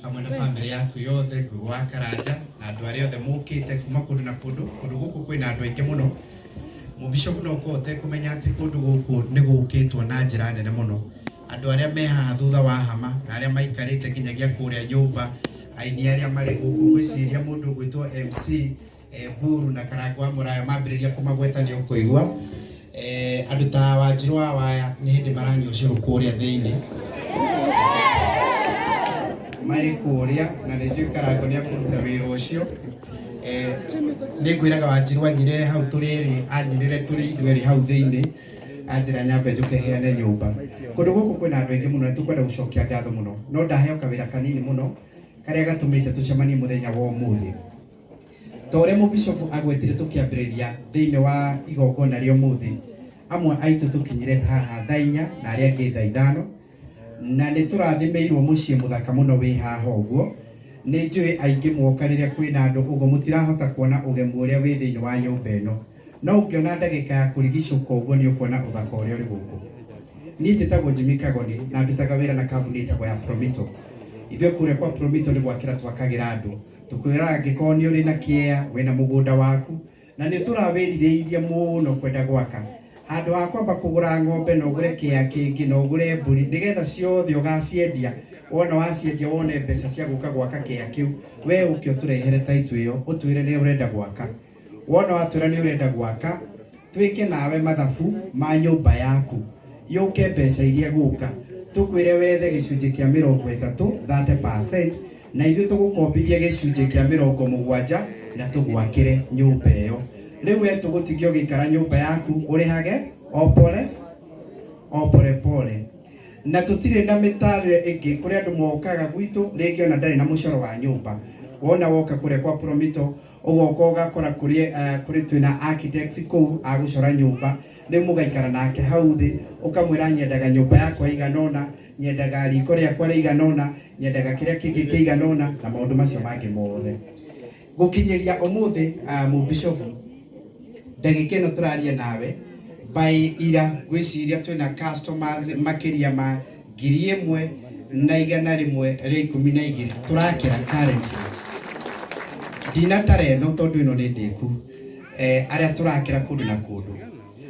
hamwe na family yaku yothe Ngũgũ Karanja na andu aria othe mukite kuma kundu na kundu guku kwina andu aingi muno Mubishop no kote kumenya ati kundu guku ni gukitwo na njira nene muno andu aria me haha thutha wa hama na aria maikarite kinyagia kuria nyumba aini aria mari guku gwiciria mundu gwitwo MC Buru na Karangwa Muraya mambiriria kumagwetania ukuigua andu ta Wanjiru wa Waya ni hindi marangi ucuru kuria thiini mari kuria na ni njui Karangwa ni akuruta wira ucio ni ngwiraga Wanjiru anyirire hau turiri anyirire turi ithweri hau thiini anjira nyambe njuke heane nyumba kundu guku kwina andu aingi muno tukwenda gucokia ngatho muno no ndaheo kawira kanini muno karia gatumite tucemanie muthenya wa umuthi tore Mubishop agwetire tukiambiriria thiini wa igongona ria umuthi amwe aitu tukinyire haha thaa 4 na aria angi thaa 5 na ni turathimeirwo mucii muthaka muno wi haha uguo ni njui aingi mwoka riria kwina andu uguo mutirahota kuona ugemu uria wi thiini wa nyumba ino no ukiona ndagika ya kurigicuka uguo ni ukuona uthaka uria uri guku ni njitagwo Jimmy Kagoni na ndutaga wira na kambuni itagwo ya Promito ithio kuria kwa Promito ni gwakira twakagira andu tukwira angiko ni uri na kiea wina mugunda waku na ni turawirireirie muno kwenda gwaka handu ha kwamba kugura ng'ombe no gure kiea kingi no gure mburi nigetha ciothe ugaciendia wona waciendia wone mbeca cia guka gwaka kiea kiu we ukio turehere taitu iyo utwire ni urenda gwaka wona watwira ni urenda gwaka twike nawe mathabu ma nyumba yaku yuke mbeca iria guka tukwire wethe gicunji kia 30% na ithuĩ tũgũkombithia gĩcunjĩ kĩa 70 na tũgwakĩre nyũmba ĩyo rĩu we tũgũtigio gĩikara nyũmba yaku ũrĩhage o pole na tũtirĩ na mĩtarĩre ĩngĩ kũrĩ andũ mokaga gwitũ rĩngĩ ona ndarĩ na mũcoro wa nyũmba wona woka kũrĩa kwa Promito ũgoka ũgakora kũrĩ twĩna architects kũu agũcora nyũmba rĩu mũgaikara nake hau thĩ ũkamwĩra nyendaga nyũmba yakwa iganona nyendaga riko rĩakwa rĩiganona nyendaga kĩrĩa kĩngĩ kĩiganona na maũndũ macio mangĩ mothe gũkinyĩria ũmũthĩ Mubishop ndagĩka ĩno tũraria nawe by ira gwĩciria twĩna customers makĩria ma 1,112 tũrakĩra currently ndinatara ĩno tondũ ĩno nĩ ndĩku arĩa tũrakĩra kũndũ na kũndũ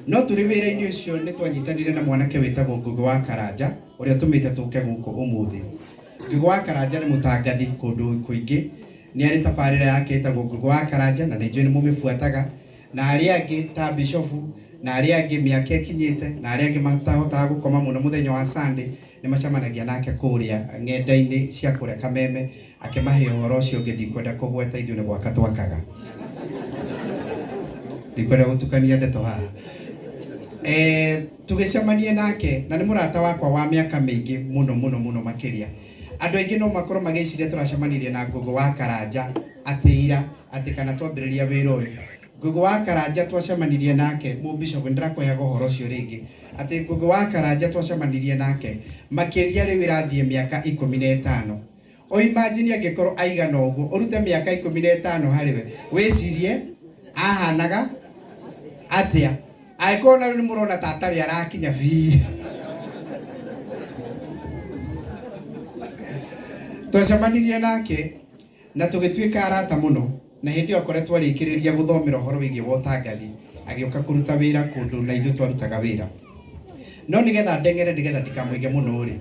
no tũrĩ wĩra-inĩ ũcio nĩ twanyitanire na mwanake wĩtagwo Ngũgũ Karanja ũrĩa tũmĩte tũke gũkũ ũmũthĩ Ngũgũ Karanja nĩ mũtangathi kũndũ kũingĩ nĩ arĩ tabarĩra yake ĩtagwo Ngũgũ Karanja na nĩ njũĩ nĩ mũmĩbuataga na arĩa angĩ ta Bishop na arĩa angĩ mĩaka ĩkinyĩte na arĩa angĩ matahotaga gũkoma mũno mũthenya wa Sunday nĩ macemanagia nake kũrĩa ng'enda-inĩ cia kũrĩa Kameme akĩmahe ũhoro ũcio ũngĩ ndikwenda kũgweta ithuĩ nĩ gwaka twakaga ndikwenda gũtukania ndeto haha tugicemanie nake na nĩ mũrata wakwa wa mĩaka mĩingĩ mũno makĩria andũ aingĩ no makorwo magĩciria tũracemanirie na Ngũgũ Karanja atĩira atĩ kana twambĩrĩria wĩra ũyũ Ngũgũ Karanja twacemanirie nake Mubishop ndĩrakũheaga ũhoro ũcio rĩngĩ atĩ Ngũgũ Karanja twacemanirie nake makĩria rĩu ĩrathiĩ mĩaka 15 o imagine angĩkorwo aigana ũguo ũrute mĩaka 15 harĩ we wĩcirie ahanaga atĩa aikona rĩu nĩ mũrona tatarĩ arakinya biũ twacemanirie nake na tũgĩtuĩka arata mũno na hĩndĩ ĩyo koretwo arĩkĩrĩria gũthomera ũhoro wĩgiĩ wotangathi agĩũka kũruta wĩra kũndũ na ithuĩ twarutaga wĩra no nĩgetha ndeng'ere nĩgetha ndikamũige mũno rĩ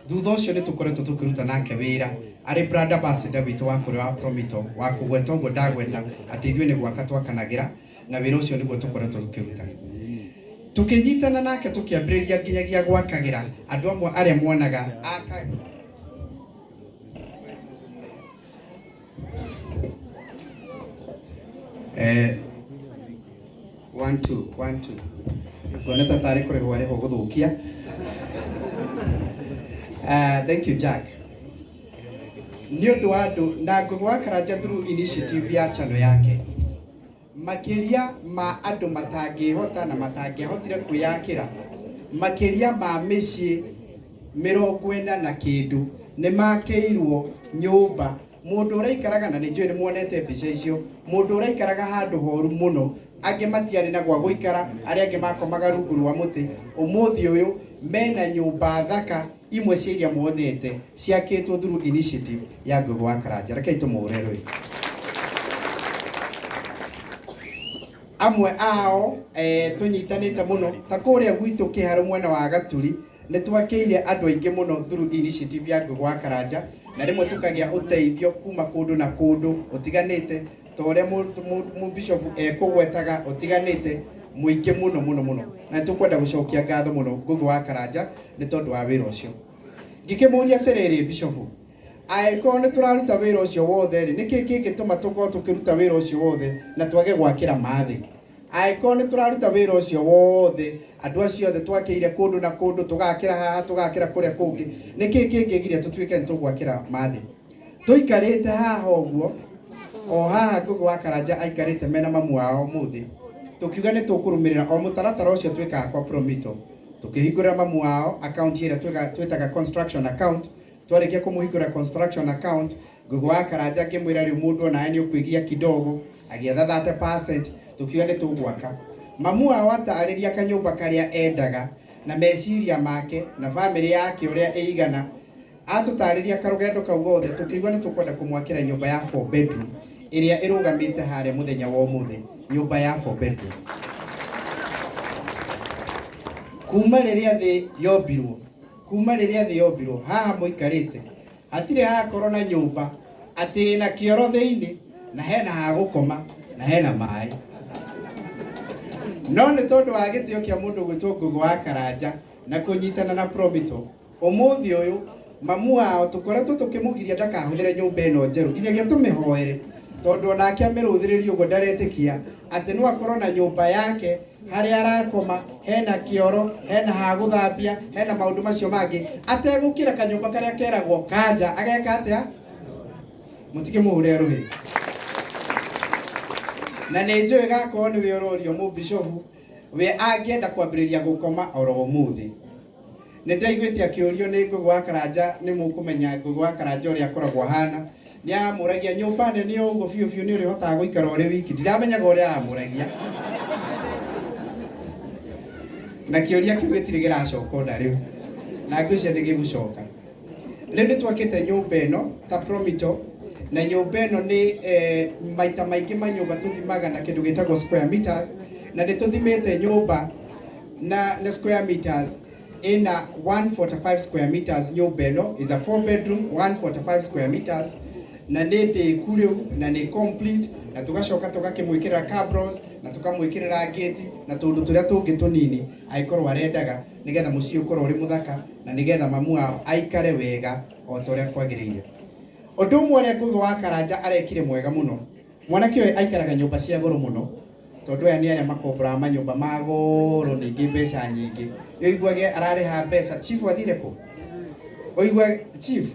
thutha ũcio nĩ tũkoretwo tũkĩruta nake wĩra arĩ brand ambassador witũ wa kũrĩa wa Promito wa kũgweta ũguo ndagweta atĩ ithuĩ nĩ gwaka twakanagĩra na wĩra ũcio nĩguo tũkoretwo tũkĩruta tukĩnyitana nake tũkĩambĩrĩria nginyagia gwakagĩra andũ amwe arĩa mwonaga one two kuoneta tarĩ kũrĩhwo arĩho gũthũkia thank you Jack nĩ ũndũ wa andũ na Ngũgũ Karanja through initiative ya channel yake makĩria ma andũ matangĩhota na matangĩhotire kwĩyakĩra makĩria ma mĩciĩ 40 na kĩndũ nĩ makĩirwo nyũmba mundu ũraikaraga na nĩnjũĩ nĩ muonete mbica icio mundu ũraikaraga handũ horu mũno angĩ matiarĩ na gwa gũikara arĩa angĩ makomaga rungu rwa mũtĩ ũmũthĩ ũyũ mena nyũmba thaka imwe cia iria muonete ciakĩtwo through initiative ya Ngũgĩ wa Karanja. Rekei tũmũhũre amwe ao tunyitanĩte mũno ta kũrĩa gwitũ Kĩharũ mwena wa Gaturi nĩ twakĩire andũ aingĩ mũno through initiative ya Ngũgĩ wa Karanja, na rĩmwe tukagĩa ũteithio kuma kũndũ na kũndũ ũtiganĩte ta ũrĩa Bishop kũgwetaga ũtiganĩte mũingĩ mũno, na tũkwenda gũcokia ngatho mũno Ngũgĩ wa Karanja nĩ tondũ wa wĩra ũcio. Ngĩkĩmũria atĩrĩrĩ Bishop, angĩkorwo nĩ tũraruta wĩra ũcio wothe rĩ, nĩkĩ kĩngĩtũma tũkorwo tũkĩruta wĩra ũcio wothe na twage gwakĩra mathĩ? Angĩkorwo nĩ tũraruta wĩra ũcio wothe, andũ acio othe twakĩire kũndũ na kũndũ, tũgakĩra haha tũgakĩra kũrĩa kũngĩ, nĩkĩ kĩngĩgiria tũtuĩke nĩ tũgwakĩra mathĩ? Tũikarĩte haha ũguo, o haha Ngũgĩ wa Karanja aikarĩte mena mamu wao mũthĩ, tukiuga nĩ tũkũrũmĩrĩra o mũtaratara ũcio twĩkaga kwa Promito, tukĩhingũra mamu wao account ĩrĩa twĩtaga construction account. Twarĩkia kũmũhingũra construction account, Ngũgĩ wa Karanja ngĩmwĩra rĩu mũndũ onawe nĩ ũkũigia kidogo, agĩetha 30%, tukiuga nĩ tũgwaka. Mamu wao atarĩria kanyũmba karĩa endaga na meciria make na family yake ũrĩa ĩigana, atũtarĩria karũgendo kau gothe, tukiuga nĩ tũkwenda kũmwakĩra nyũmba ya 4 bedroom ĩrĩa ĩrũgamĩte harĩa mũthenya wa ũmũthĩ, nyũmba ya 4 bedroom. Kuma rĩrĩa thĩ yombirwo haha mũikarĩte, hatirĩ hakorwo na nyũmba atĩ na kĩoro thĩinĩ na hena ha gũkoma na hena maĩ. No nĩ tondũ wa gĩtĩo kĩa mũndũ gwĩtwo Ngũgĩ wa Karanja na kũnyitana na Promito, ũmũthĩ ũyũ mamu wao tũkoretwo tũkĩmũgiria ndakahũthĩre nyũmba ĩno njerũ nginyagia tũmĩhoere, tondũ onake amĩrũthĩrĩrie ũguo ndaretĩkia atĩ no akorwo na nyũmba yake harĩa arakoma, hena kĩoro, hena ha gũthambia, hena maũndũ macio mangĩ, ategũkĩra kanyũmba karĩa keragwo kanja ageka atĩa? Mũtikĩmũhũre rũhĩ. Na nĩ njũĩ gakorwo nĩwe ũrorio mũbishofu, we angĩenda kwambĩrĩria gũkoma oro ũmũthĩ. Nĩ ndaiguĩte akĩũrio nĩ Ngũgĩ wa Karanja, nĩ mũkũmenya Ngũgĩ wa Karanja ũrĩa akoragwo ahana, nĩ amũragia nyũmba nene ũguo biũ nĩ ũrĩhotaga gũikara ũrĩ wiki. Ndiramenyaga ũrĩa aramũragia, na kĩũria kĩu gĩtirĩ kĩracoka ona rĩu, na ngwĩciria nĩ gĩgũcoka. Rĩu nĩ twakĩte nyũmba ĩno ta Promito, na nyũmba ĩno nĩ maita maingĩ ma nyũmba tũthimaga na kĩndũ gĩtagwo square meters, na nĩ tũthimĩte nyũmba na square meters ĩna 145 square meters. Nyũmba ĩno is a 4 bedroom 145 square meters, na nĩ ndĩku rĩu na nĩ complete, na tugacoka tugakĩmwĩkĩra cabros na tukamwĩkĩrĩra gate na tũndũ tũrĩa tũngĩ tũnini aikorwo arendaga, nĩgetha mũciĩ ũkorwo ũrĩ mũthaka na nĩgetha mamu wao aikare wega o ta ũrĩa kwagĩrĩire. Ũndũ ũmwe ũrĩa Ngũgĩ wa Karanja arekire mwega mũno, mwanake ũyũ aikaraga nyũmba cia goro mũno, tondũ aya nĩ arĩa makomboraga manyũmba ma goro ningĩ mbeca nyingĩ. Ũiguage ararĩha mbeca. Chief wathire kũ? Ũiguage Chief,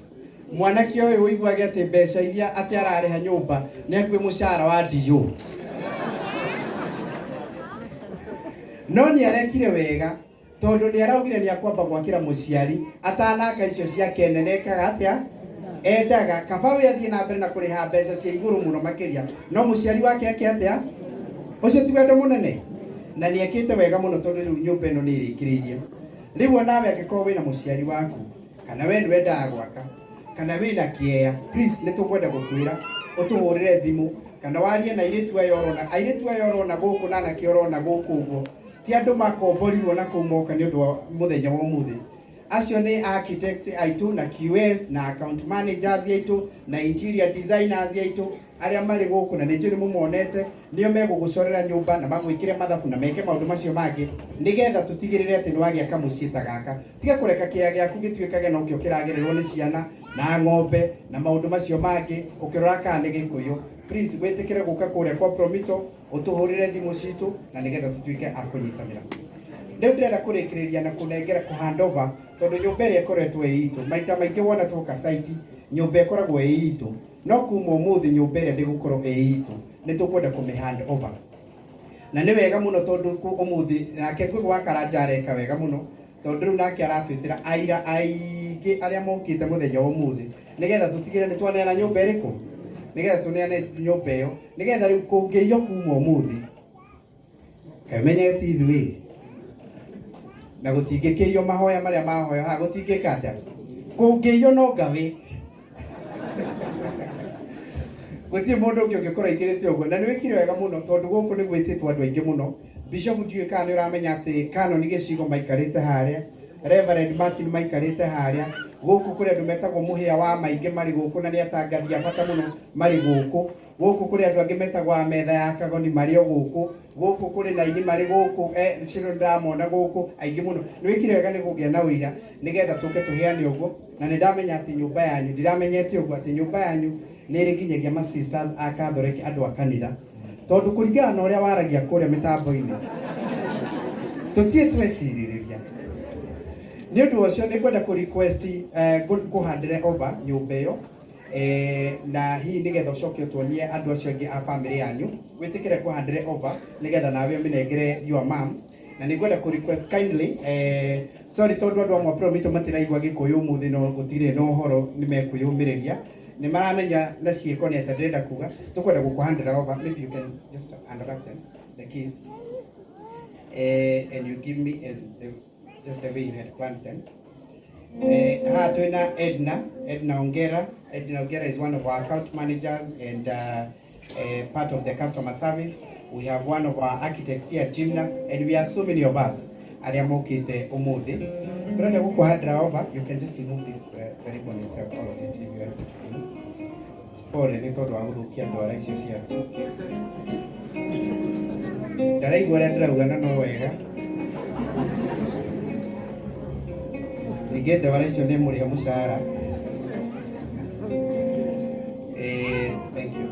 mwanake ũyũ ũiguage atĩ mbeca iria atĩ ararĩha nyũmba nĩ hakuhĩ mũcara wa DO. No nĩ arekire wega, tondũ nĩ araugire nĩ akwamba gwakĩra mũciari atanaka icio ciake nene ekaga atĩa? Endaga kaba we athiĩ na mbere na kũrĩha mbeca cia igũrũ mũno makĩria, no mũciari wake ake atĩa? Ũcio ti wendo mũnene? Na nĩ ekĩte wega mũno, tondũ rĩu nyũmba ĩno nĩ ĩrĩkĩrĩirie. Rĩu onawe angĩkorwo wĩna mũciari waku, kana we nĩ wendaga gwaka, kana wĩna kĩeya, please nĩ tũkwenda gũkwĩra ũtũhũrĩre thimũ, kana warie na airĩtu aya ũrona gũkũ na anake ũrona gũkũ ũguo, ti andũ makomborirwo na kũu moka nĩ ũndũ wa mũthenya wa ũmũthĩ. Acio nĩ architects aitũ na QS na account managers aitũ na interior designers aitũ arĩa marĩ gũkũ, na nĩ njũĩ nĩ mũmonete, nĩo megũgũcorera nyũmba na magwĩkĩre mathabu na meke maũndũ macio mangĩ, nĩgetha tũtigĩrĩre atĩ nĩ wagĩaka mũciĩ ta gaka. Tiga kũreka kĩeya gĩaku gĩtuĩkage no kĩo kĩragererwo nĩ ciana na ng'ombe na maũndũ macio mangĩ ũkĩrora kana nĩ gĩkũyũ. Please wĩtĩkĩre gũka kũrĩa kwa Promito, ũtũhũrĩre thimũ citũ na nĩgetha tũtuĩke a kũnyitanĩra. Rĩu ndĩrenda kũrĩkĩrĩria na kũnengera hand over, tondũ nyũmba ĩrĩa ĩkoretwo ĩ itũ. Maita maingĩ wona twoka site nyũmba ĩkoragwo ĩ itũ, no kuma ũmũthĩ nyũmba ĩrĩa ndĩgũkorwo ĩ itũ, nĩ tũkwenda kũmĩ hand over. Na nĩ wega mũno, tondũ ũmũthĩ nake Ngũgĩ wa Karanja areka wega mũno, tondũ rĩu nake aratwĩtĩra aira aingĩ arĩa mokĩte mũthenya wa ũmũthĩ, nĩgetha tũtigĩre nĩ twaneana nyũmba ĩrĩkũ, nĩgetha tũneane nyũmba ĩyo, nĩgetha rĩu kũngĩiyo kuma ũmũthĩ kamenyeti ithuĩ na gũtingĩkĩiyo mahoya marĩa mahoya ha gũtingĩka atĩa. kũngĩiyo no ngawe gũtirĩ mũndũ ũngĩ ũngĩkorwo aikĩrĩte ũguo na nĩ wĩkire wega mũno tondũ gũkũ nĩ gwĩtĩtwo andũ aingĩ mũno. Bishop ndiũĩ kana nĩ ũramenya atĩ Canon gĩcigo maikarĩte harĩa, Reverend Martin maikarĩte harĩa, gũkũ kũrĩ andũ metagwo mũhĩa wa maingĩ marĩ gũkũ na nĩ atangathi a bata mũno marĩ gũkũ, gũkũ kũrĩ andũ angĩ metagwo a metha ya Kagoni marĩ o gũkũ, gũkũ kũrĩ na ini marĩ gũkũ, Ciro ndamona gũkũ aingĩ mũno. Nĩ wĩkire wega nĩ kũgĩa na ũira nĩgetha tũke tũheane ũguo, na nĩ ndamenya atĩ nyũmba yanyu ndiramenyete ũguo atĩ nyũmba yanyu nĩ ĩrĩ nginyagia ma sisters a Catholic andũ a kanitha, tondũ kũringana na ũrĩa waragia kũrĩa mĩtambo-inĩ tũtiĩ twecirirĩria. Nĩ ũndũ ũcio nĩ ngwenda kũ request kũhandĩre over nyũmba ĩyo na hihi nĩgetha ũcoke ũtuonie andũ acio angĩ a family yanyu wĩtĩkĩre kũhandĩre over nĩgetha nawe ũmĩnengere your mom. Na nĩ ngwenda kũ request kindly sorry tondũ andũ amwe promise matiraigua Gĩkũyũ ũmũthĩ no gũtirĩ na ũhoro nĩ mekwĩyũmĩrĩria nĩ maramenya na ciĩko nĩ atĩ ndĩrenda kuga tũkwenda gũkũhandĩra over. Maybe you can just unwrap them the keys and you give me as just the way you had planned them. Haha twĩna Edna Ongera. Edna Ongera is one of our account managers and part of the customer service. We have one of our architects here, Jimna, and we are so many of us arĩa mokĩte ũmũthĩ. Tũrenda gũkũhandĩra over. You can just remove this the ribbon itself, all of it if you are able to remove. Pore nĩ tondũ wa gũthũkia ndwara icio ciaku. Ndaraigua ũrĩa ndĩrauga na no wega. Ningĩ ndwara icio nĩ mũrĩha mũcara. Thank you.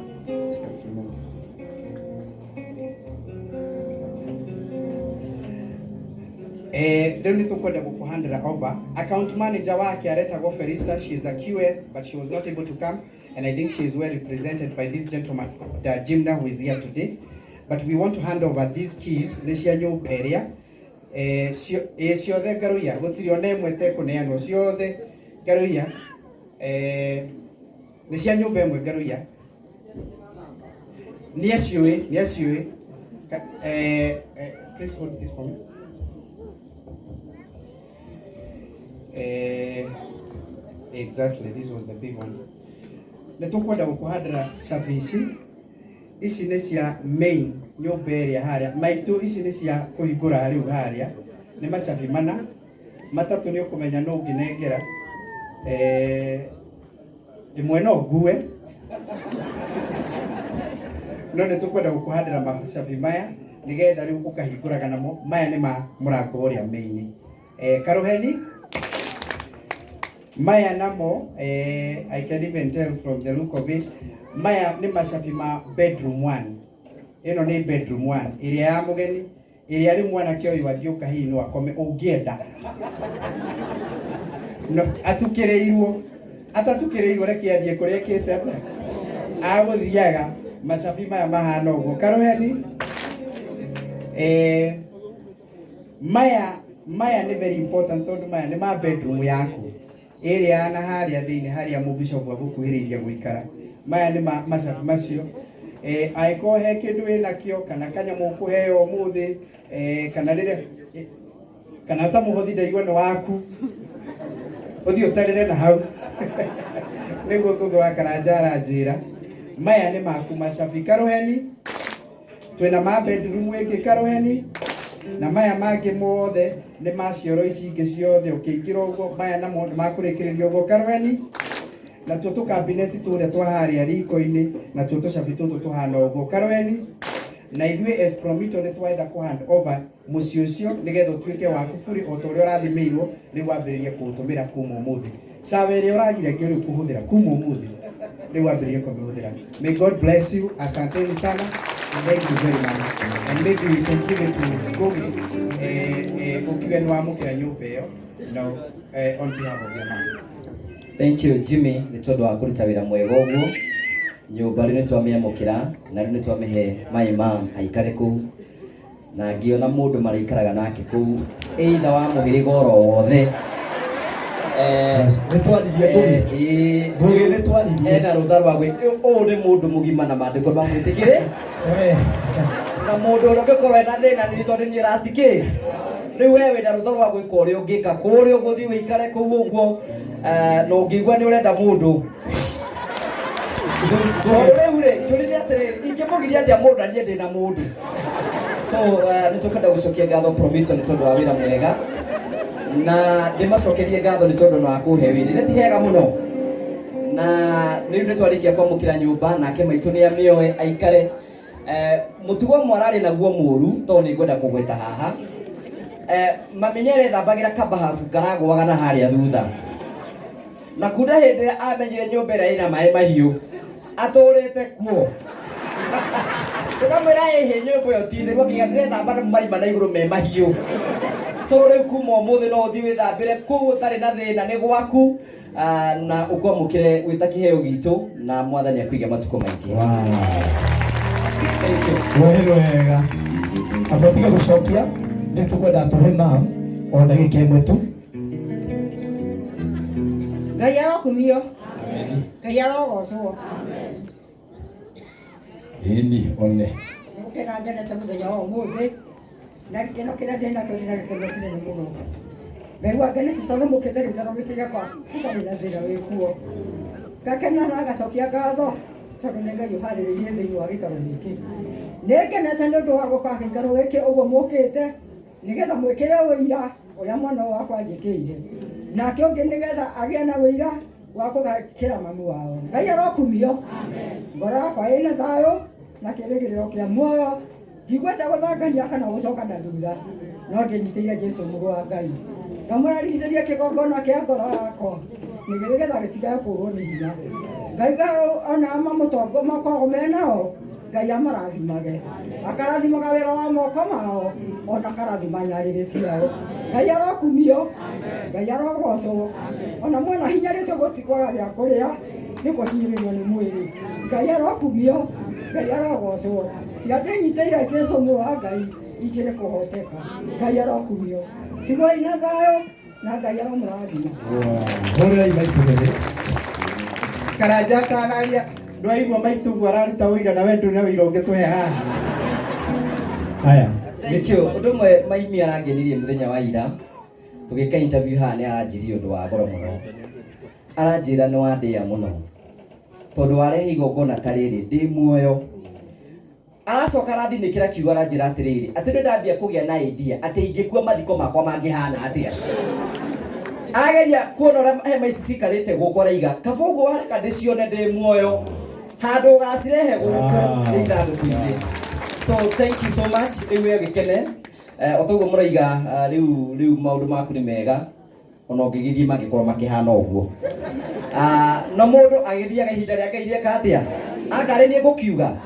Let's remove. Rĩu nĩ tũkwenda gũkũhandĩra over. Account manager wake aretagwo Felista. She is a QS but she was not able to come and I think she is well represented by this gentleman Jimna who is here today. But we want to hand over these keys nĩ cia nyũmba ĩrĩa ciothe Ngaruiya gũtirĩ ona ĩmwe tekũneanwo ciothe Ngaruiya nĩ cia nyũmba ĩmwe Ngaruiya nĩ aciũĩ please hold this for me. Exactly, this was the big one. Nĩtũkwenda gũkũhandĩra cabi ici nĩ cia main nyũmba ĩrĩa harĩa maitũ, ici nĩ cia kũhingũra rĩu harĩa nĩ macabi mana, matatũ nĩ ũkũmenya no ũngĩnengera ĩmwe no ngue no nĩtũkwenda gũkũhandĩra macabi maya nĩgetha rĩu ũkahingũraga namo. Maya nĩ ma mũrango ũrĩa main Karuheni. Maya namo I can even tell from the look of it, maya nĩ macabi ma bedroom 1. Ĩno nĩ bedroom 1 ĩrĩa ya mũgeni, ĩrĩa rĩ mwanake ũyũ angĩũka hihi no akome ũngĩenda no atatũkĩrĩirwo reke athiĩ kũrĩa kĩte atĩa agũthiaga. Macabi maya mahana ũguo Karuheni. Maya nĩ very important tondũ maya nĩ ma bedroom yaku ĩrĩa na harĩa thĩinĩ harĩa mũbishofu agũkuhĩrĩirie gũikara. Maya nĩ macabi macio. Angĩkorwo he kĩndũ wĩnakĩo kana kanyamũ ũkũheo ũmũthĩ kana rĩrĩa kana ta mũhothi ndaigua nĩ waku ũthiĩ ũtarĩre na hau nĩguo ngũgĩ wa Karanjara njĩra. Maya nĩ maku macabi Karuheni. Twĩna ma bedroom ĩngĩ Karuheni na maya mangĩ mothe nĩ macioro ici ingĩ ciothe ũkĩingĩra ũguo. Maya namo nĩ makũrĩkĩrĩria ũguo Karuheni. Na tuo tũkabineti tũrĩa twa harĩa riko-inĩ na tuo tũcabi tũtũ tũhana ũguo Karuheni. Na ithuĩ as Promito nĩ twenda kũ hand over mũciĩ ũcio nĩgetha ũtuĩke waku bũrĩ o ta ũrĩa ũrathimĩirwo rĩu wambĩrĩrie kũũtũmĩra kuma ũmũthĩ. Cawa ĩrĩa ũragire rĩu kũhũthĩra kuma ũmũthĩ rĩu wambĩrĩrie kũmĩhũthĩra. May God bless you. Asanteni sana. Thank you very much. And maybe we can give it to Gogi ũkiuga nĩ wamũkĩra nyũmba ĩyo on behalf of your mom. Thank you Jimmy nĩ tondũ wa kũruta wĩra mwega ũguo. Nyũmba rĩu nĩ twamĩamũkĩra na rĩu nĩ twamĩhe my mom aikare kũu na ngĩona mũndũ marĩikaraga nake kũu either wa mũhĩrĩga oro wothe nĩ twaririe Ngũgĩ nĩ twaririe ena rũtha rwa gwĩ ũũ nĩ mũndũ mũgima na maandĩko mamwĩtĩkĩre na mũndũ ũrĩa ũngĩkorwo ena thĩna nĩ tondũ nĩ rastikĩ riu wewe na rutho rwa gwika uria ungika kuria uguthi wikare kuu uguo no ngigwa ni urenda mundu Ore kuri atiriri ingimugiria atia mundu anie ndina mundu so nitukenda gucokia ngatho Provisto ni tondu wa wira mwega na ndimacokerie ngatho ni tondu na akuhe wira ni ti hega muno na riu nitwarikia kwamukira nyumba nake maitu ni amioe aikare mutugo mwarari naguo muru to ni ngwenda kugweta haha mamenyere thambagira kabahafu karagwaga na haria thutha na kuda hindi amenyire nyumba ira ina mai mahiu aturite kuo tukamwira ehe nyumba yo tithiru nginya thamba marima na iguru me mahiu so riu kuma umuthi no uthi withambire kuu utari na thina ni gwaku na ukwamukire gwita kiheo gitu na mwathani akuige matuko maingi. Wega abatiga gucokia ni tukwenda tuhe mam o ndagika imwe tu. Ngai arokumio. Amen. Ngai arogocwo. Ini one. Nukena ngene ta muthenya wa umuthi. Na gikeno kira ndina kyo ndina gikeno kinene muno. Ngai wa ngene titono mukete ritano mikiga kwa. Tutari na thina wi kuo. Gakena na gacokia ngatho. Tondu ni Ngai uhaririirie thiini wa gikaro giki. Nikenete ndu wa guka gikaro giki uguo mukite. Nigetha mwikire wira uria mwana wakwa njikire. Nake ungi nigetha agia na wira wa kugakira mamu wao. Ngai arokumio. Amen. Ngoro yakwa ina thayo na kirigiriro kia muoyo. Ndigweta guthangania kana gucoka na thutha. No ndinyitire Jesu mugo wa Ngai. Ngamurariciria kigongona kia ngoro yakwa. Nigetha gitigae kurwo ni hinya. Ngai ona mamutongo makoragwo menao. Ngai amarathimage. Akarathimaga wira wa moko mao. Ona karathima nyariri ciao. Ngai arokumio. Ngai arogocwo. Ona mwana hinyaritwo gutikwaga gya kuria niko hinyiririo ni mwiri. Ngai arokumio. Ngai arogocwo. Tia ndinyiteire Jesu mugo wa Ngai igire kuhoteka. Ngai arokumio. Tigwo ina thayo na Ngai aromurathima. Hore imaitu gere. Karanja kanaria ndwaigua maitu gwararita wira na wendu na wira ungetuhe haha. Aya. Nikio undu mwe maimi arangenirie muthenya wa ira tugika interview haha ni aranjirie undu wa goro muno aranjira ni wandia muno tondu warehe igongona tariri ndi muoyo aracoka arathinikira kiugo aranjira atiriri ati ndu ndambia kugia na idea ati ingikua mathiko makwa mangihana atia ageria kuona ura hema ici cikarite guku araiga kabugu wareka ndicione ndi muoyo handu gacirehe guku ni ithanduku-ini. So thank you so much. Riu gikene otoguo muraiga riu maundu maku ni mega ona ngigithie mangikorwo makihana uguo no mundu agithiaga ihinda ria Ngai rieka atia akarenie gukiuga.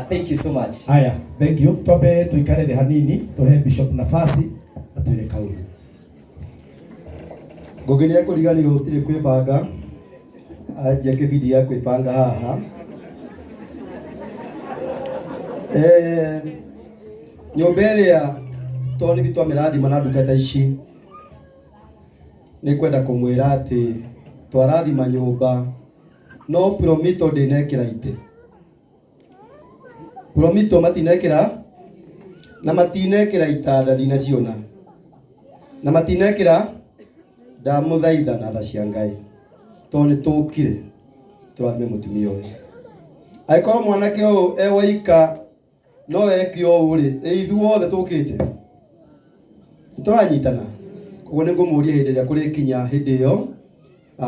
Thank you so much. Aya, thank you. Tobe tuikare the hanini tuhe bishop nafasi atwire kauli. Ngogeria kuriganirwo utire kwibanga ajia kibidi ya kwibanga haha nyumba iria toni bitwa mirathima na ndungata ici ni kwenda kumwira ati twarathima nyumba no Promito ndinekira ite Promito matinekira na matinekira itanda ndinaciona na matinekira ndamuthaitha na tha cia Ngai toni tukire turathime mutumia uyu aikorwo mwanake uyu ewaika no ekio uri ithuothe tukite turanyitana koguo ningumuria hindi ria kuri kinya hindi iyo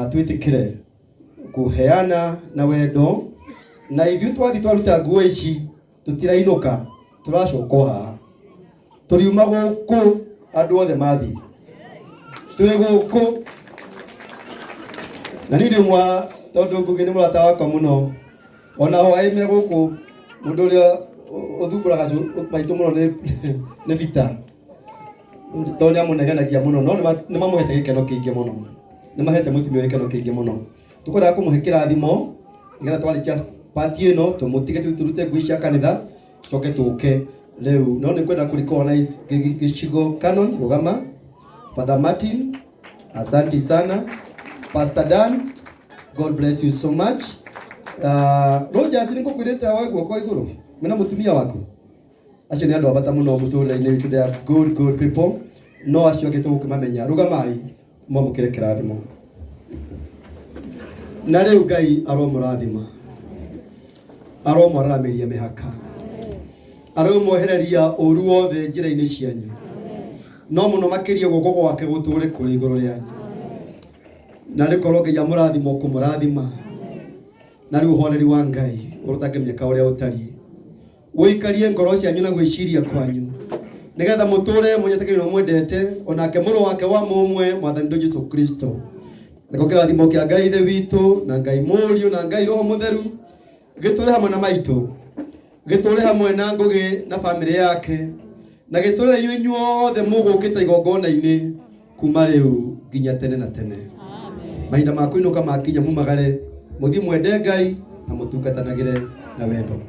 twitikire kuheana na wendo na ithu twathi twaruta nguo ici tutirainuka turacoka haha turiuma guku andu othe mathi twi guku na ni ndimwa tondu ngugi ni murata wakwa muno ona ho aime guku mundu uria uthunguraga maitu muno ni vita tondu amunegenagia muno no ni mamuhete gikeno kiingi muno ni mahete mutumia gikeno kiingi muno tukwenda kumuhe kirathimo nigetha twarikia pati ino tumutige turute ngui cia kanitha tucoke tuke riu no ni kwenda kurecognize gicigo canon rugama Father Martin asante sana Pastor Dan God bless you so much Rogers niko kwirete wawe guoko iguru mina mutumia waku acio ni andu abata muno muturire-ini witu they are good people no acio angĩ tũgũkĩmamenya. Rugamai mwamũkĩre kĩrathimo. Na rĩu Ngai aromũrathima, aromwararamĩria mĩhaka, aromwehereria ũru wothe njĩra-inĩ cianyu, no mũno makĩria guoko gwake gũtũũre kũrĩ igũrũ rĩanyu. Na rĩkorwo Ngai amũrathima kũmũrathima, na rĩu ũhoreri wa Ngai ũrũtakĩmenyeka ũrĩa ũtariĩ wĩikarie ngoro cianyu na gwĩciria kwanyu, nĩgetha mũtũũre mũnyetekeirwo mwendete, onake mũrũ wake wa mũmwe Mwathani Jesũ Kristo. Nĩko kĩrathimo kĩa Ngai Ithe witũ na Ngai Mũriũ na Ngai Roho Mũtheru gĩtũũre hamwe na maitũ, gĩtũũre hamwe na Ngũgĩ na bamĩrĩ yake, na gĩtũũre inyuothe mũgũkĩte igongona-inĩ kuma rĩu nginya tene na tene. Mahinda ma kũinũka makinya mumagare, mũthiĩ mwende Ngai na mũtungatanagĩre na wendo.